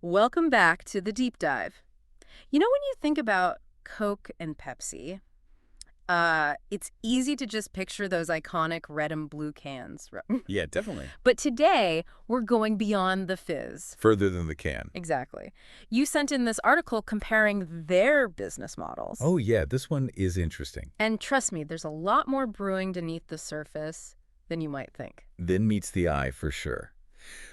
Welcome back to the deep dive. You know, when you think about Coke and Pepsi, it's easy to just picture those iconic red and blue cans. Yeah, definitely. But today, we're going beyond the fizz. Further than the can. Exactly. You sent in this article comparing their business models. Oh, yeah, this one is interesting. And trust me, there's a lot more brewing beneath the surface than you might think. Then meets the eye for sure.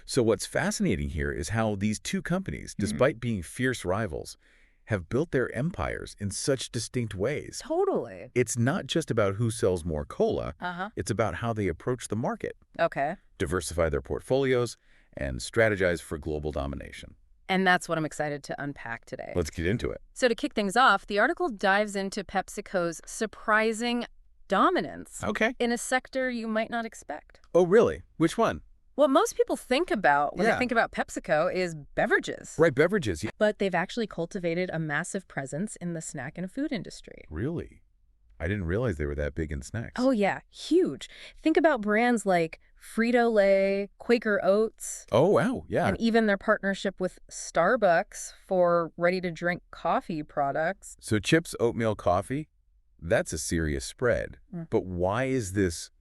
So what's fascinating here is how these two companies, despite being fierce rivals, have built their empires in such distinct ways. Totally. It's not just about who sells more cola. It's about how they approach the market, Okay. diversify their portfolios, and strategize for global domination. And that's what I'm excited to unpack today. Let's get into it. So to kick things off, the article dives into PepsiCo's surprising dominance Okay. in a sector you might not expect. Oh, really? Which one? What most people think about when Yeah. they think about PepsiCo is beverages. Right, beverages. Yeah. But they've actually cultivated a massive presence in the snack and food industry. Really? I didn't realize they were that big in snacks. Oh, yeah. Huge. Think about brands like Frito-Lay, Quaker Oats, Oh, wow. Yeah. and even their partnership with Starbucks for ready-to-drink coffee products. So chips, oatmeal, coffee, that's a serious spread. But why is this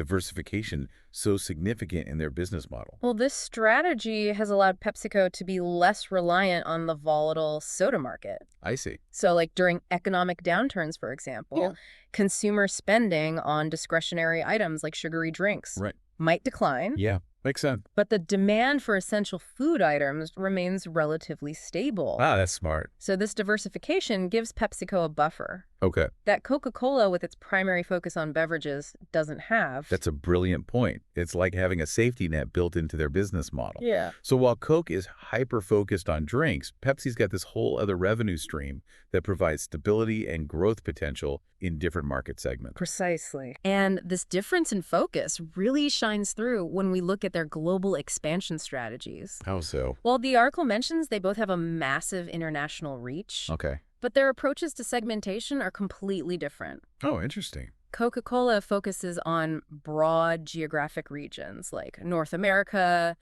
diversification so significant in their business model? Well, this strategy has allowed PepsiCo to be less reliant on the volatile soda market. I see. So like during economic downturns, for example, Yeah. consumer spending on discretionary items like sugary drinks Right. might decline, Yeah, makes sense. but the demand for essential food items remains relatively stable. Ah, that's smart. So this diversification gives PepsiCo a buffer Okay. that Coca-Cola, with its primary focus on beverages, doesn't have. That's a brilliant point. It's like having a safety net built into their business model. Yeah. So while Coke is hyper-focused on drinks, Pepsi's got this whole other revenue stream that provides stability and growth potential in different market segments. Precisely. And this difference in focus really shines through when we look at their global expansion strategies. How so? Well, the article mentions they both have a massive international reach, Okay. but their approaches to segmentation are completely different. Oh, interesting. Coca-Cola focuses on broad geographic regions like North America,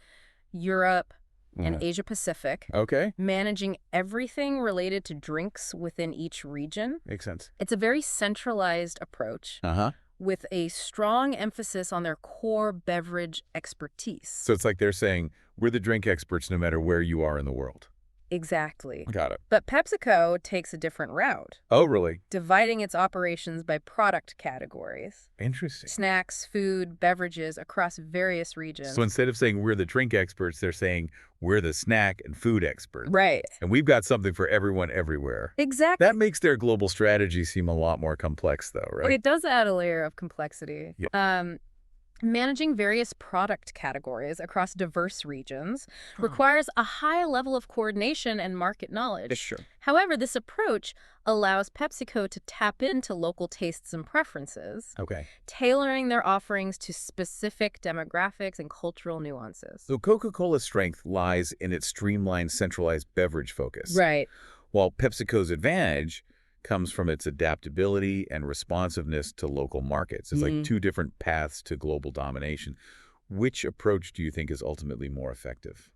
Europe, and Asia Pacific, Okay. managing everything related to drinks within each region. Makes sense. It's a very centralized approach Uh-huh. with a strong emphasis on their core beverage expertise. So it's like they're saying, we're the drink experts no matter where you are in the world. Exactly. Got it. But PepsiCo takes a different route, Oh, really? dividing its operations by product categories. Interesting. Snacks, food, beverages across various regions. So instead of saying we're the drink experts, they're saying we're the snack and food experts. Right. And we've got something for everyone everywhere. Exactly. That makes their global strategy seem a lot more complex, though, right? It does add a layer of complexity. Yeah. Managing various product categories across diverse regions requires a high level of coordination and market knowledge. Sure. However, this approach allows PepsiCo to tap into local tastes and preferences, Okay. tailoring their offerings to specific demographics and cultural nuances. So Coca-Cola's strength lies in its streamlined, centralized beverage focus. Right. While PepsiCo's advantage comes from its adaptability and responsiveness to local markets. It's like two different paths to global domination. Which approach do you think is ultimately more effective?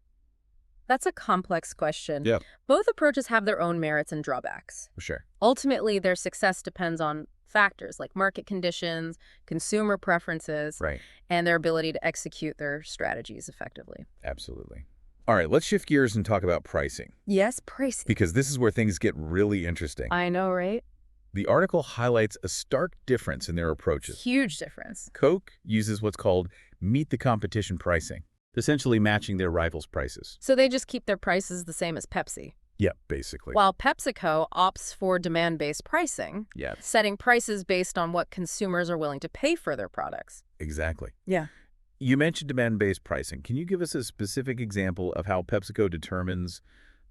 That's a complex question. Yeah. Both approaches have their own merits and drawbacks. Sure. Ultimately, their success depends on factors like market conditions, consumer preferences, Right. and their ability to execute their strategies effectively. Absolutely. All right, let's shift gears and talk about pricing, Yes, pricing. because this is where things get really interesting. I know, right? The article highlights a stark difference in their approaches. Huge difference. Coke uses what's called meet the competition pricing, essentially matching their rivals' prices. So they just keep their prices the same as Pepsi. Yeah, basically. While PepsiCo opts for demand-based pricing, Yeah, setting prices based on what consumers are willing to pay for their products. exactly. Yeah. You mentioned demand-based pricing. Can you give us a specific example of how PepsiCo determines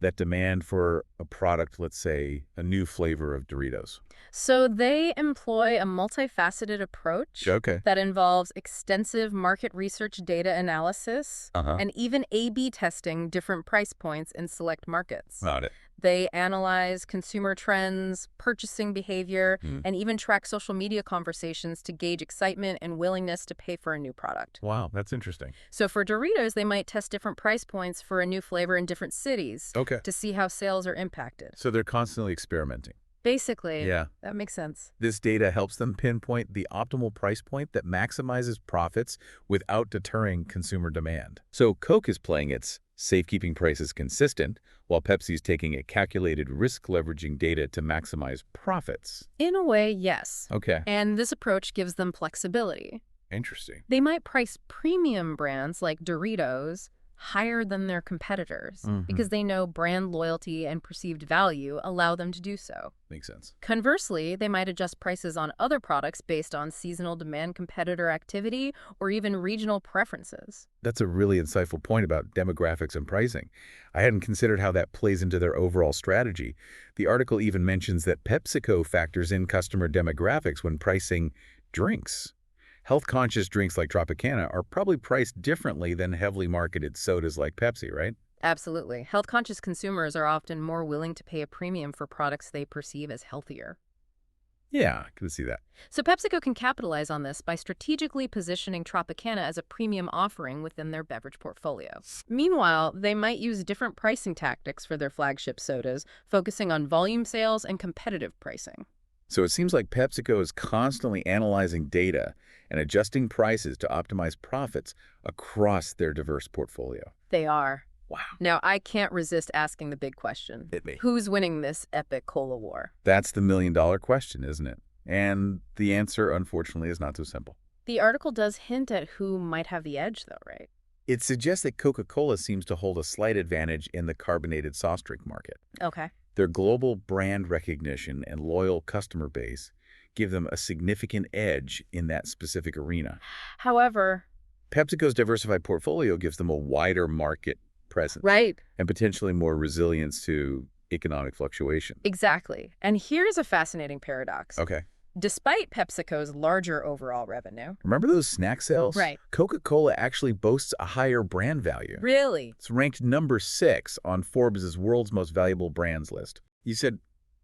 that demand for a product, let's say a new flavor of Doritos? So they employ a multifaceted approach Okay. that involves extensive market research data analysis Uh-huh. and even A/B testing different price points in select markets. Got it. They analyze consumer trends, purchasing behavior, Hmm. and even track social media conversations to gauge excitement and willingness to pay for a new product. Wow, that's interesting. So for Doritos, they might test different price points for a new flavor in different cities Okay. to see how sales are impacted. So they're constantly experimenting. Basically, Yeah. that makes sense. This data helps them pinpoint the optimal price point that maximizes profits without deterring consumer demand. So Coke is playing its safe-keeping prices consistent, while Pepsi's taking a calculated risk-leveraging data to maximize profits. In a way, yes. Okay. And this approach gives them flexibility. Interesting. They might price premium brands like Doritos higher than their competitors because they know brand loyalty and perceived value allow them to do so. Makes sense. Conversely, they might adjust prices on other products based on seasonal demand, competitor activity, or even regional preferences. That's a really insightful point about demographics and pricing. I hadn't considered how that plays into their overall strategy. The article even mentions that PepsiCo factors in customer demographics when pricing drinks. Health-conscious drinks like Tropicana are probably priced differently than heavily marketed sodas like Pepsi, right? Absolutely. Health-conscious consumers are often more willing to pay a premium for products they perceive as healthier. Yeah, I can see that. So PepsiCo can capitalize on this by strategically positioning Tropicana as a premium offering within their beverage portfolio. Meanwhile, they might use different pricing tactics for their flagship sodas, focusing on volume sales and competitive pricing. So it seems like PepsiCo is constantly analyzing data and adjusting prices to optimize profits across their diverse portfolio. They are. Wow. Now, I can't resist asking the big question. Hit me. Who's winning this epic cola war? That's the million-dollar question, isn't it? And the answer, unfortunately, is not so simple. The article does hint at who might have the edge, though, right? It suggests that Coca-Cola seems to hold a slight advantage in the carbonated soft drink market. Okay. Their global brand recognition and loyal customer base give them a significant edge in that specific arena. However, PepsiCo's diversified portfolio gives them a wider market presence right. and potentially more resilience to economic fluctuation. Exactly. And here's a fascinating paradox. Okay. Despite PepsiCo's larger overall revenue. Remember those snack sales? Right. Coca-Cola actually boasts a higher brand value. Really? It's ranked number 6 on Forbes' World's Most Valuable Brands list. You said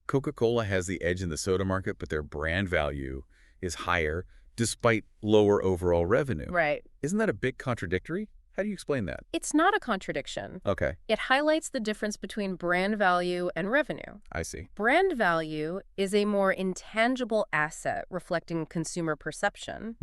Coca-Cola has the edge in the soda market, but their brand value is higher despite lower overall revenue. Right. Isn't that a bit contradictory? How do you explain that? It's not a contradiction. Okay, It highlights the difference between brand value and revenue. I see. Brand value is a more intangible asset reflecting consumer perception,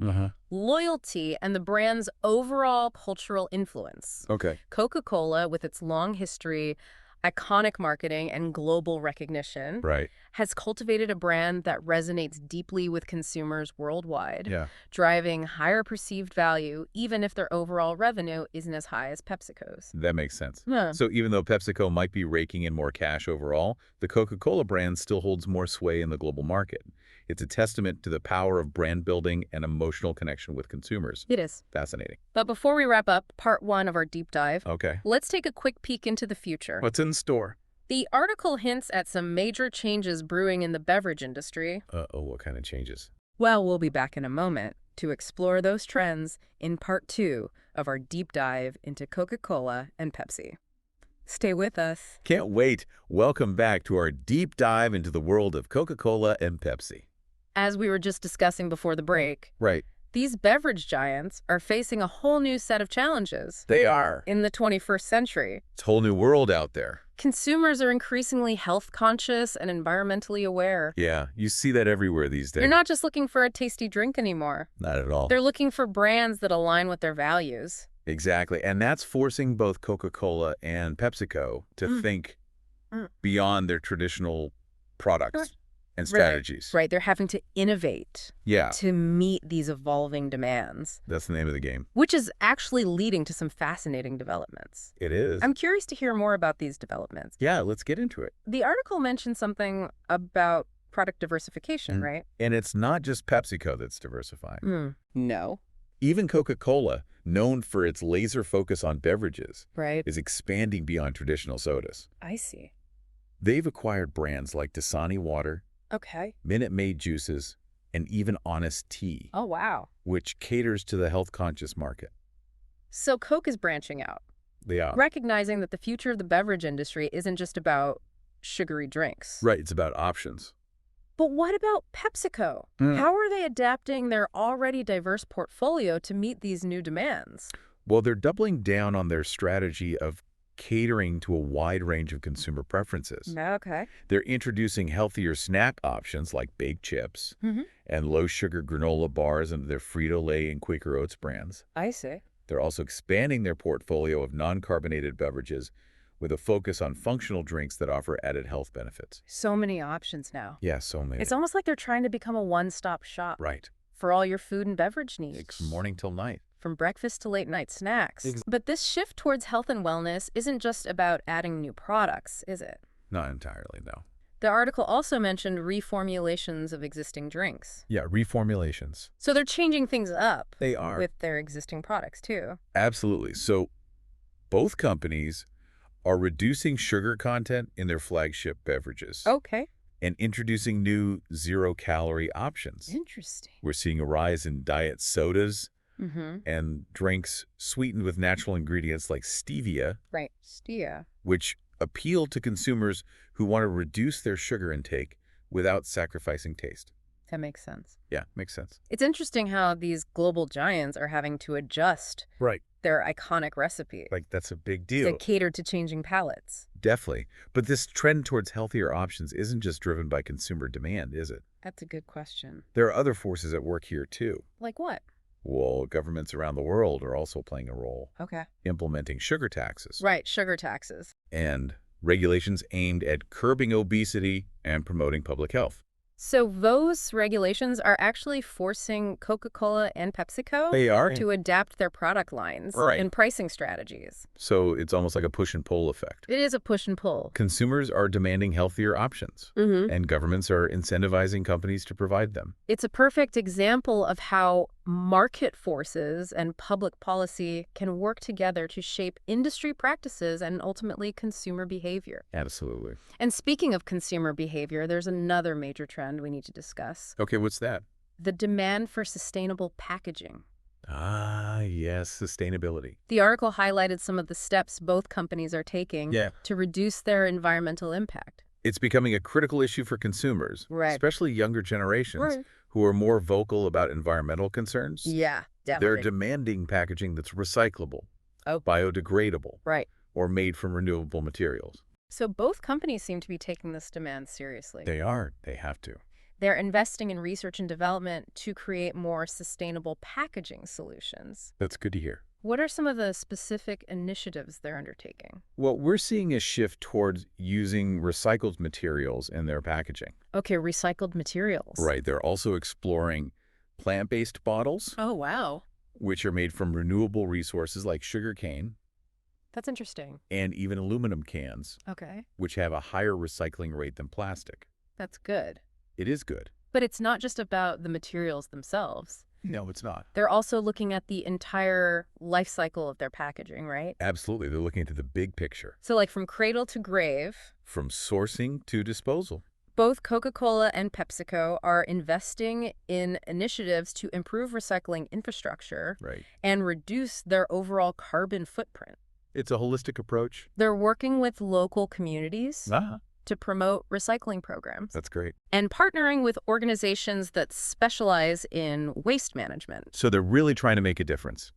loyalty, and the brand's overall cultural influence. Okay. Coca-Cola, with its long history, iconic marketing, and global recognition, Right. has cultivated a brand that resonates deeply with consumers worldwide, Yeah. driving higher perceived value even if their overall revenue isn't as high as PepsiCo's. That makes sense. Huh. So even though PepsiCo might be raking in more cash overall, the Coca-Cola brand still holds more sway in the global market. It's a testament to the power of brand building and emotional connection with consumers. It is. Fascinating. But before we wrap up part 1 of our deep dive, Okay. let's take a quick peek into the future. What's in store? The article hints at some major changes brewing in the beverage industry. Uh-oh, what kind of changes? Well, we'll be back in a moment to explore those trends in part 2 of our deep dive into Coca-Cola and Pepsi. Stay with us. Can't wait. Welcome back to our deep dive into the world of Coca-Cola and Pepsi. As we were just discussing before the break, Right. these beverage giants are facing a whole new set of challenges They are. in the 21st century. It's a whole new world out there. Consumers are increasingly health conscious and environmentally aware. Yeah, you see that everywhere these days. They're not just looking for a tasty drink anymore. Not at all. They're looking for brands that align with their values. Exactly. And that's forcing both Coca-Cola and PepsiCo to think beyond their traditional products and strategies. Right, they're having to innovate Yeah, to meet these evolving demands, that's the name of the game. which is actually leading to some fascinating developments. It is. I'm curious to hear more about these developments. Yeah, let's get into it. The article mentioned something about product diversification, right? And it's not just PepsiCo that's diversifying. No. Even Coca-Cola, known for its laser focus on beverages, Right. is expanding beyond traditional sodas. I see. They've acquired brands like Dasani Water, Okay. Minute Maid juices, and even Honest Tea, Oh, wow. which caters to the health-conscious market. So Coke is branching out, They are. recognizing that the future of the beverage industry isn't just about sugary drinks. Right, it's about options. But what about PepsiCo? How are they adapting their already diverse portfolio to meet these new demands? Well, they're doubling down on their strategy of catering to a wide range of consumer preferences. Okay. They're introducing healthier snack options like baked chips and low-sugar granola bars under their Frito-Lay and Quaker Oats brands. I see. They're also expanding their portfolio of non-carbonated beverages with a focus on functional drinks that offer added health benefits. So many options now. Yeah, so many. It's almost like they're trying to become a one-stop shop Right. for all your food and beverage needs. Like from morning till night. From breakfast to late-night snacks. But this shift towards health and wellness isn't just about adding new products, is it? Not entirely, no. The article also mentioned reformulations of existing drinks. Yeah, reformulations. So they're changing things up. They are. With their existing products, too. Absolutely. So both companies are reducing sugar content in their flagship beverages. Okay. And introducing new zero-calorie options. Interesting. We're seeing a rise in diet sodas and drinks sweetened with natural ingredients like stevia, Right. Stevia. which appeal to consumers who want to reduce their sugar intake without sacrificing taste. That makes sense. Yeah, makes sense. It's interesting how these global giants are having to adjust Right. their iconic recipe Like, that's a big to deal. cater to changing palates. Definitely. But this trend towards healthier options isn't just driven by consumer demand, is it? That's a good question. There are other forces at work here, too. Like what? Well, governments around the world are also playing a role, Okay. implementing sugar taxes Right, sugar taxes. and regulations aimed at curbing obesity and promoting public health. So those regulations are actually forcing Coca-Cola and PepsiCo They are. to adapt their product lines Right. and pricing strategies. So it's almost like a push and pull effect. It is a push and pull. Consumers are demanding healthier options, and governments are incentivizing companies to provide them. It's a perfect example of how market forces and public policy can work together to shape industry practices and ultimately consumer behavior. Absolutely. And speaking of consumer behavior, there's another major trend we need to discuss: Okay, what's that? the demand for sustainable packaging. Ah, yes, sustainability. The article highlighted some of the steps both companies are taking to reduce their environmental impact. It's becoming a critical issue for consumers, Right. especially younger generations who are more vocal about environmental concerns. Yeah, They're definitely. demanding packaging that's recyclable, Oh. biodegradable, Right. or made from renewable materials. So both companies seem to be taking this demand seriously. They are. They have to. They're investing in research and development to create more sustainable packaging solutions. That's good to hear. What are some of the specific initiatives they're undertaking? Well, we're seeing a shift towards using recycled materials in their packaging. Okay, recycled materials. Right. They're also exploring plant-based bottles, Oh, wow. which are made from renewable resources like sugarcane, That's interesting. and even aluminum cans, Okay, which have a higher recycling rate than plastic. that's good. It is good. But it's not just about the materials themselves. No, it's not. They're also looking at the entire life cycle of their packaging, right? Absolutely. They're looking into the big picture, So like from cradle to grave, from sourcing to disposal. both Coca-Cola and PepsiCo are investing in initiatives to improve recycling infrastructure Right. and reduce their overall carbon footprint. It's a holistic approach. They're working with local communities Ah, to promote recycling programs that's great. and partnering with organizations that specialize in waste management. So they're really trying to make a difference.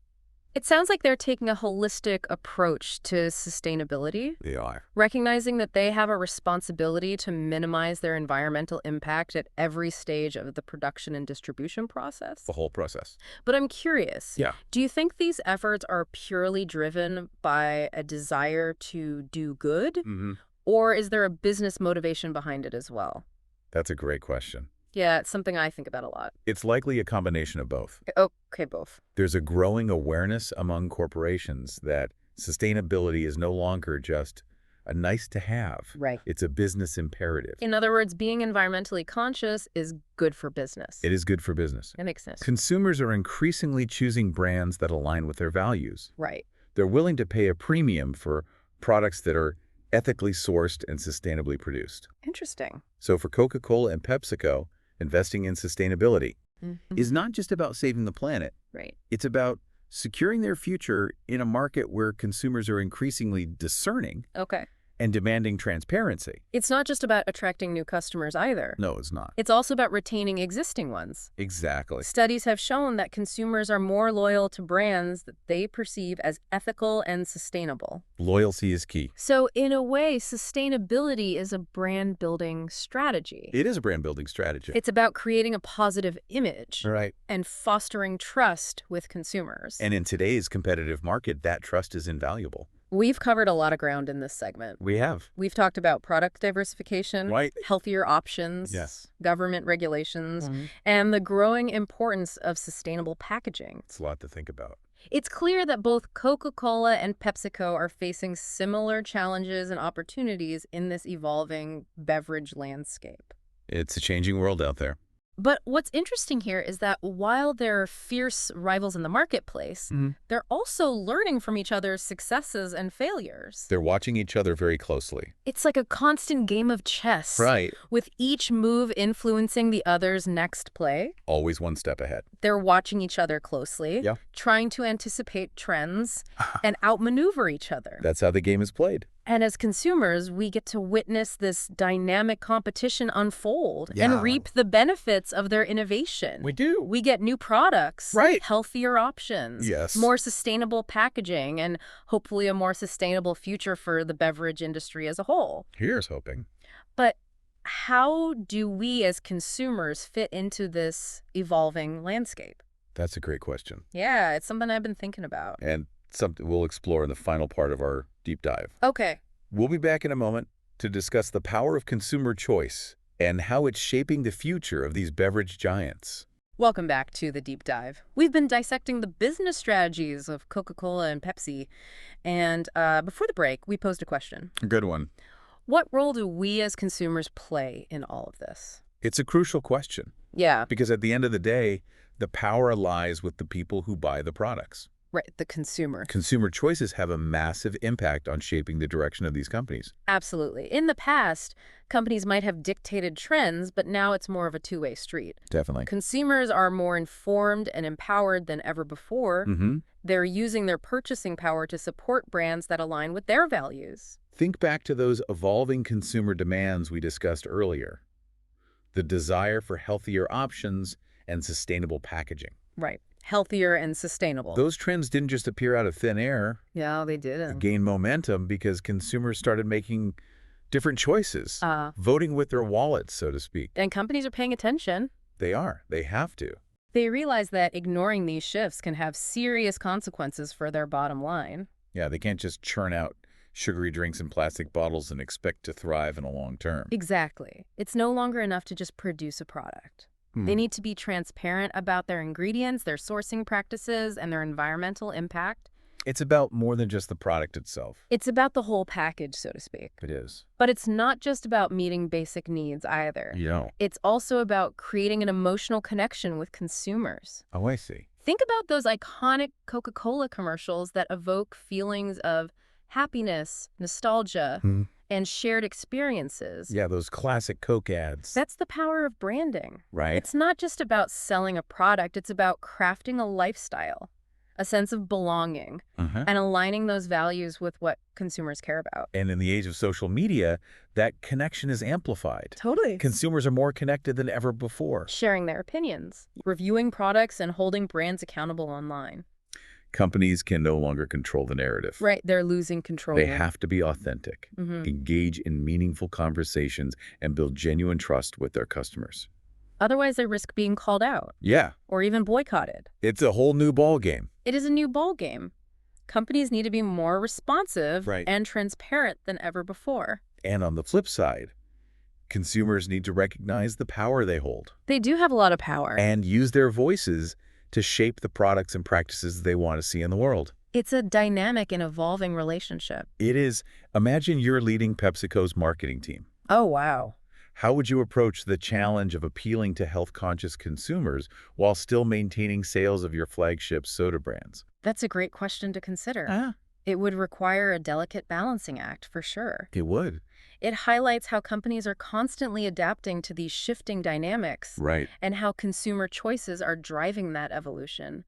It sounds like they're taking a holistic approach to sustainability, They are. recognizing that they have a responsibility to minimize their environmental impact at every stage of the production and distribution process. The whole process. But I'm curious, Yeah. do you think these efforts are purely driven by a desire to do good, Mm-hmm. or is there a business motivation behind it as well? That's a great question. Yeah, it's something I think about a lot. It's likely a combination of both. Okay, both. There's a growing awareness among corporations that sustainability is no longer just a nice to have. Right. It's a business imperative. In other words, being environmentally conscious is good for business. It is good for business. That makes sense. Consumers are increasingly choosing brands that align with their values. Right. They're willing to pay a premium for products that are ethically sourced and sustainably produced. Interesting. So for Coca-Cola and PepsiCo, investing in sustainability Mhm. is not just about saving the planet. Right. It's about securing their future in a market where consumers are increasingly discerning Okay. and demanding transparency. It's not just about attracting new customers either. No, it's not. It's also about retaining existing ones. Exactly. Studies have shown that consumers are more loyal to brands that they perceive as ethical and sustainable. Loyalty is key. So, in a way, sustainability is a brand-building strategy. It is a brand-building strategy. It's about creating a positive image Right. and fostering trust with consumers. And in today's competitive market, that trust is invaluable. We've covered a lot of ground in this segment. We have. We've talked about product diversification, Right. healthier options, Yes. government regulations, and the growing importance of sustainable packaging. It's a lot to think about. It's clear that both Coca-Cola and PepsiCo are facing similar challenges and opportunities in this evolving beverage landscape. It's a changing world out there. But what's interesting here is that while they're fierce rivals in the marketplace, they're also learning from each other's successes and failures. They're watching each other very closely. It's like a constant game of chess, Right. with each move influencing the other's next play. Always one step ahead. They're watching each other closely, Yeah. trying to anticipate trends and outmaneuver each other. That's how the game is played. And as consumers, we get to witness this dynamic competition unfold Yeah. and reap the benefits of their innovation. We do. We get new products, Right. healthier options, Yes. more sustainable packaging, and hopefully a more sustainable future for the beverage industry as a whole. Here's hoping. But how do we as consumers fit into this evolving landscape? That's a great question. Yeah, it's something I've been thinking about. And something we'll explore in the final part of our deep dive. Okay. We'll be back in a moment to discuss the power of consumer choice and how it's shaping the future of these beverage giants. Welcome back to the deep dive. We've been dissecting the business strategies of Coca-Cola and Pepsi. And before the break, we posed a question. A good one. What role do we as consumers play in all of this? It's a crucial question Yeah, because at the end of the day, the power lies with the people who buy the products. right, the consumer. Consumer choices have a massive impact on shaping the direction of these companies. Absolutely. In the past, companies might have dictated trends, but now it's more of a two-way street. Definitely. Consumers are more informed and empowered than ever before. They're using their purchasing power to support brands that align with their values. Think back to those evolving consumer demands we discussed earlier. The desire for healthier options and sustainable packaging. Right. Healthier and sustainable. Those trends didn't just appear out of thin air. Yeah, they didn't. Gain momentum because consumers started making different choices, voting with their wallets, so to speak. And companies are paying attention. They are. They have to. They realize that ignoring these shifts can have serious consequences for their bottom line. Yeah, they can't just churn out sugary drinks in plastic bottles and expect to thrive in a long term. Exactly. It's no longer enough to just produce a product. They need to be transparent about their ingredients, their sourcing practices, and their environmental impact. It's about more than just the product itself. It's about the whole package, so to speak. It is. But it's not just about meeting basic needs either. Yeah. It's also about creating an emotional connection with consumers. Oh, I see. Think about those iconic Coca-Cola commercials that evoke feelings of happiness, nostalgia, and shared experiences. Yeah, those classic Coke ads. That's the power of branding. Right. It's not just about selling a product, it's about crafting a lifestyle, a sense of belonging, and aligning those values with what consumers care about. And in the age of social media, that connection is amplified. Totally. Consumers are more connected than ever before. Sharing their opinions, reviewing products, and holding brands accountable online. Companies can no longer control the narrative. Right, they're losing control. They have to be authentic, engage in meaningful conversations, and build genuine trust with their customers. Otherwise, they risk being called out. Yeah. Or even boycotted. It's a whole new ball game. It is a new ballgame. Companies need to be more responsive and transparent than ever before. And on the flip side, consumers need to recognize the power they hold. They do have a lot of power. And use their voices to shape the products and practices they want to see in the world. It's a dynamic and evolving relationship. It is. Imagine you're leading PepsiCo's marketing team. Oh, wow. How would you approach the challenge of appealing to health-conscious consumers while still maintaining sales of your flagship soda brands? That's a great question to consider. It would require a delicate balancing act, for sure. It would. It highlights how companies are constantly adapting to these shifting dynamics Right. and how consumer choices are driving that evolution.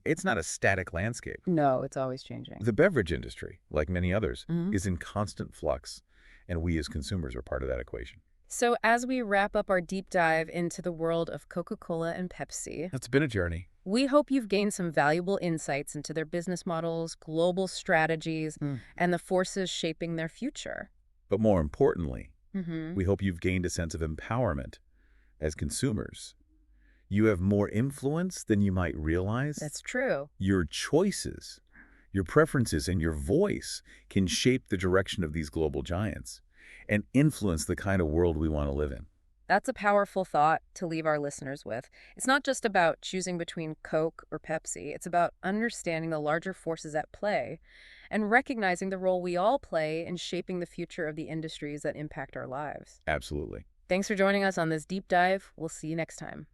It's not a static landscape. No, it's always changing. The beverage industry, like many others, Mhm. is in constant flux, and we as consumers are part of that equation. So as we wrap up our deep dive into the world of Coca-Cola and Pepsi, It's been a journey. we hope you've gained some valuable insights into their business models, global strategies, Hmm. and the forces shaping their future. But more importantly, Mm-hmm. we hope you've gained a sense of empowerment as consumers. You have more influence than you might realize. That's true. Your choices, your preferences, and your voice can shape the direction of these global giants and influence the kind of world we want to live in. That's a powerful thought to leave our listeners with. It's not just about choosing between Coke or Pepsi. It's about understanding the larger forces at play and recognizing the role we all play in shaping the future of the industries that impact our lives. Absolutely. Thanks for joining us on this deep dive. We'll see you next time.